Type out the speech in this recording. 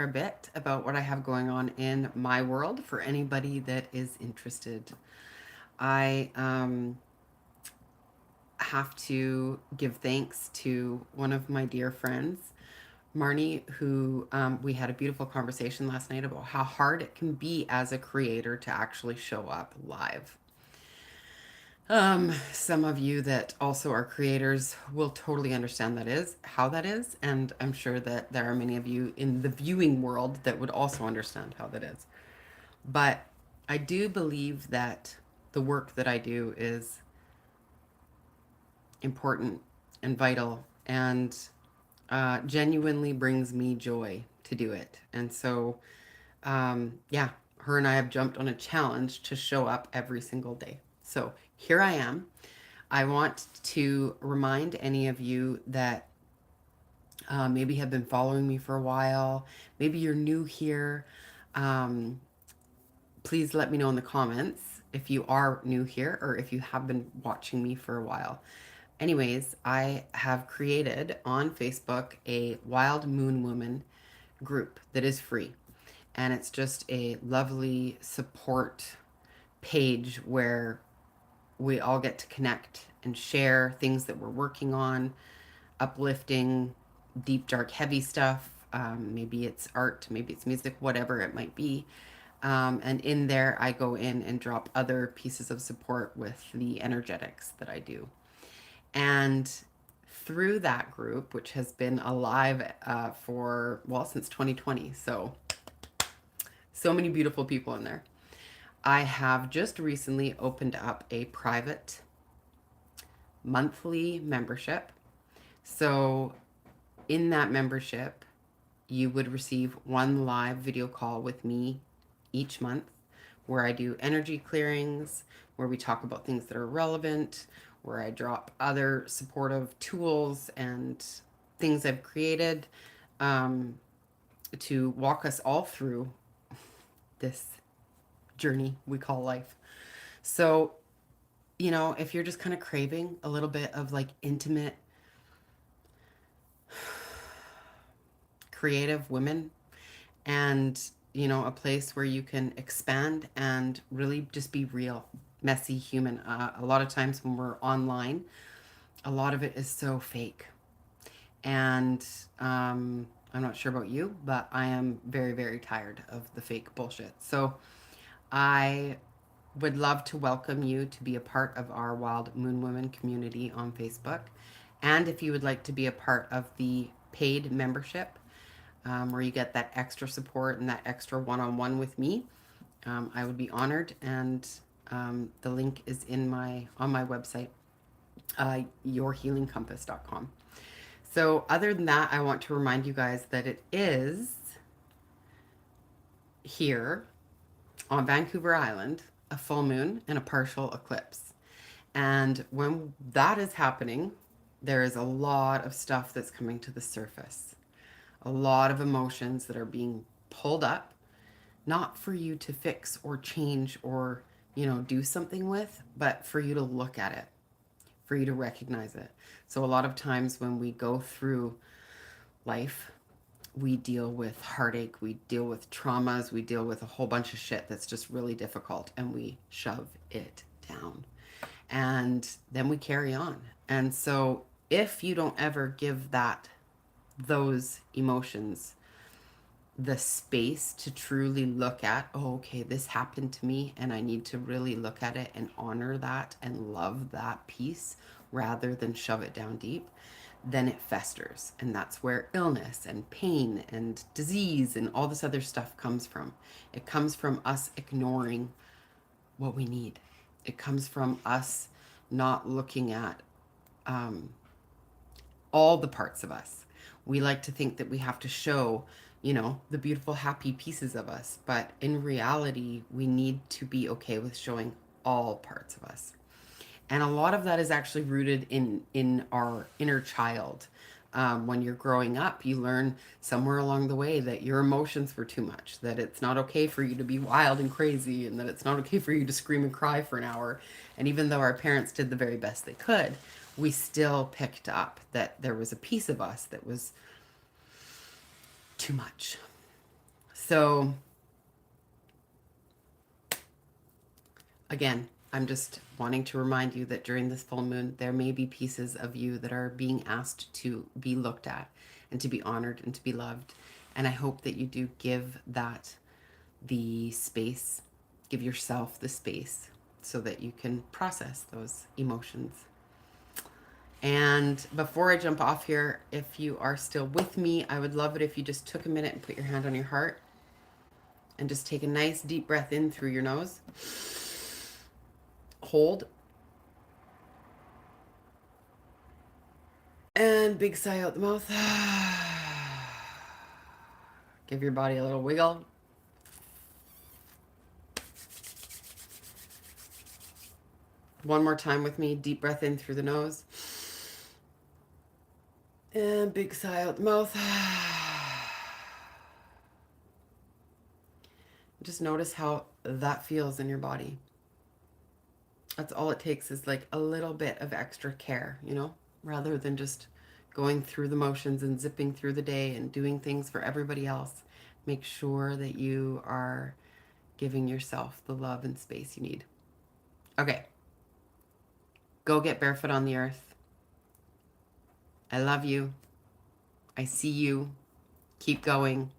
a bit about what I have going on in my world for anybody that is interested. I have to give thanks to one of my dear friends, Marnie, who we had a beautiful conversation last night about how hard it can be as a creator to actually show up live. Some of you that also are creators will totally understand how that is, and I'm sure that there are many of you in the viewing world that would also understand how that is. But I do believe that the work that I do is important and vital and genuinely brings me joy to do it. And so, yeah, her and I have jumped on a challenge to show up every single day. So here I am. I want to remind any of you that maybe have been following me for a while, maybe you're new here. Um, Please let me know in the comments if you are new here or if you have been watching me for a while. Anyways, I have created on Facebook a Wild Moon Woman group that is free. And it's just a lovely support page where we all get to connect and share things that we're working on, uplifting, deep, dark, heavy stuff. Maybe it's art, maybe it's music, whatever it might be. And in there, I go in and drop other pieces of support with the energetics that I do. And through that group, which has been alive for, well, since 2020, so many beautiful people in there. I have just recently opened up a private monthly membership. So, in that membership, you would receive one live video call with me each month where I do energy clearings, where we talk about things that are relevant, where I drop other supportive tools and things I've created um, to walk us all through this journey we call life. So, if you're just kind of craving a little bit of like intimate, creative women and, a place where you can expand and really just be real, messy human. A lot of times when we're online, a lot of it is so fake. And I'm not sure about you, but I am very, very tired of the fake bullshit. So I would love to welcome you to be a part of our Wild Moon Women community on Facebook. And if you would like to be a part of the paid membership, where you get that extra support and that extra one-on-one with me, I would be honored. And the link is on my website, yourhealingcompass.com. So other than that, I want to remind you guys that it is here on Vancouver Island a full moon and a partial eclipse. And when that is happening, there is a lot of stuff that's coming to the surface, a lot of emotions that are being pulled up, not for you to fix or change or, do something with, but for you to look at it, for you to recognize it. So a lot of times when we go through life, we deal with heartache, we deal with traumas, we deal with a whole bunch of shit that's just really difficult, and we shove it down. And then we carry on. And so if you don't ever give those emotions the space to truly look at, oh, okay, this happened to me, and I need to really look at it and honor that and love that piece rather than shove it down deep, then it festers. And that's where illness and pain and disease and all this other stuff comes from. It comes from us ignoring what we need, it comes from us not looking at um, all the parts of us. We like to think that we have to show, the beautiful, happy pieces of us. But in reality, we need to be okay with showing all parts of us. And a lot of that is actually rooted in our inner child. When you're growing up, you learn somewhere along the way that your emotions were too much, that it's not okay for you to be wild and crazy, and that it's not okay for you to scream and cry for an hour. And even though our parents did the very best they could, we still picked up that there was a piece of us that was too much. So again, I'm just wanting to remind you that during this full moon, there may be pieces of you that are being asked to be looked at and to be honored and to be loved. And I hope that you do give that the space, give yourself the space so that you can process those emotions. And before I jump off here, if you are still with me, I would love it if you just took a minute and put your hand on your heart and just take a nice deep breath in through your nose. Hold. And big sigh out the mouth. Give your body a little wiggle. One more time with me. Deep breath in through the nose. And big sigh out the mouth. Just notice how that feels in your body. That's all it takes is like a little bit of extra care, you know, rather than just going through the motions and zipping through the day and doing things for everybody else. Make sure that you are giving yourself the love and space you need. Okay. Go get barefoot on the earth. I love you. I see you. Keep going.